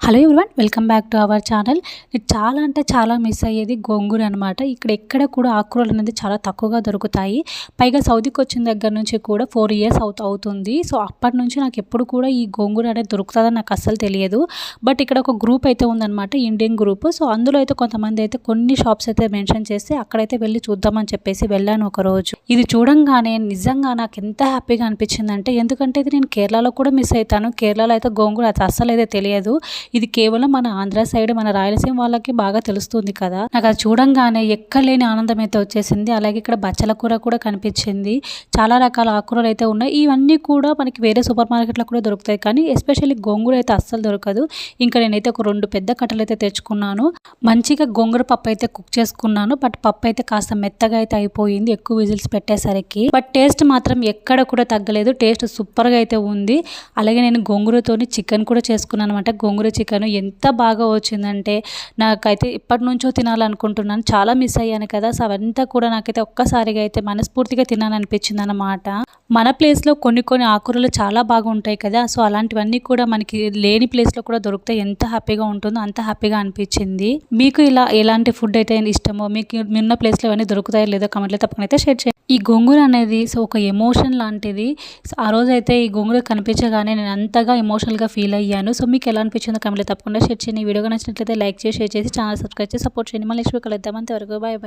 Hello everyone, welcome back to our channel. నేను చాలా అంటే చాలా మిస్ అయ్యేది గోంగూర అనమాట. ఇక్కడ ఎక్కడ కూడా ఆకుకూరలు అనేది చాలా తక్కువగా దొరుకుతాయి. పైగా సౌదీకి వచ్చిన దగ్గర నుంచి కూడా 4 ఇయర్స్ అవుతుంది. సో అప్పటి నుంచి నాకు ఎప్పుడు కూడా ఈ గోంగూర అనేది దొరుకుతుందని నాకు అస్సలు తెలియదు. బట్ ఇక్కడ ఒక గ్రూప్ అయితే ఉందన్నమాట, ఇండియన్ గ్రూప్. సో అందులో అయితే కొంతమంది అయితే కొన్ని షాప్స్ అయితే మెన్షన్ చేస్తే అక్కడైతే వెళ్ళి చూద్దామని చెప్పేసి వెళ్ళాను ఒకరోజు. ఇది చూడంగానే నిజంగా నాకు ఎంత హ్యాపీగా అనిపించిందంటే, ఎందుకంటే ఇది నేను కేరళలో కూడా మిస్ అవుతాను. కేరళలో అయితే గోంగూర అస్సలు అయితే తెలియదు. ఇది కేవలం మన ఆంధ్ర సైడ్, మన రాయలసీమ వాళ్ళకి బాగా తెలుస్తుంది కదా. నాకు అది చూడంగానే ఎక్కలేని ఆనందం అయితే వచ్చేసింది. అలాగే ఇక్కడ బచ్చల కూర కూడా కనిపించింది. చాలా రకాల ఆకుకూరలు అయితే ఉన్నాయి. ఇవన్నీ కూడా మనకి వేరే సూపర్ మార్కెట్లో కూడా దొరుకుతాయి, కానీ ఎస్పెషల్లీ గోంగూర అయితే అస్సలు దొరకదు. ఇంకా నేనైతే ఒక 2 పెద్ద కట్టలు అయితే తెచ్చుకున్నాను. మంచిగా గోంగూర పప్పు అయితే కుక్ చేసుకున్నాను. బట్ పప్పు అయితే కాస్త మెత్తగా అయితే అయిపోయింది ఎక్కువ విజిల్స్ పెట్టేసరికి. బట్ టేస్ట్ మాత్రం ఎక్కడ కూడా తగ్గలేదు. టేస్ట్ సూపర్గా అయితే ఉంది. అలాగే నేను గోంగూరతోని చికెన్ కూడా చేసుకున్నాను అనమాట. గోంగూర చికెన్ ఎంత బాగా వచ్చిందంటే నాకైతే ఇప్పటి నుంచో తినాలనుకుంటున్నాను. చాలా మిస్ అయ్యాను కదా. సో అవంతా కూడా నాకైతే ఒక్కసారిగా అయితే మనస్ఫూర్తిగా తినాలనిపించింది అనమాట. మన ప్లేస్లో కొన్ని ఆకుకూరలు చాలా బాగుంటాయి కదా. సో అలాంటివన్నీ కూడా మనకి లేని ప్లేస్లో కూడా దొరుకుతాయి. ఎంత హ్యాపీగా ఉంటుందో అంత హ్యాపీగా అనిపించింది. మీకు ఇలా ఎలాంటి ఫుడ్ అయితే ఇష్టమో, మీకు ఉన్న ప్లేస్లో ఇవన్నీ దొరుకుతాయో లేదో కమెంట్లో తప్పకుండా అయితే షేర్ చేయండి. ఈ గోంగూర అనేది సో ఒక ఎమోషన్ లాంటిది. సో ఆ రోజు అయితే ఈ గోంగూర కనిపించగానే నేను అంతగా ఎమోషనల్గా ఫీల్ అయ్యాను. సో మీకు ఎలా అనిపించిందో కమెంట్లో తప్పకుండా షేర్ చేయండి. ఈ వీడియో నచ్చినట్లయితే లైక్ చేసి, షేర్ చేసి, ఛానల్ సబ్స్క్రైబ్ చేసి సపోర్ట్ చేయండి. మళ్ళీ నెక్స్ట్ వీడియో కలుద్దాం. అంతవరకు బాయ్ బాయ్.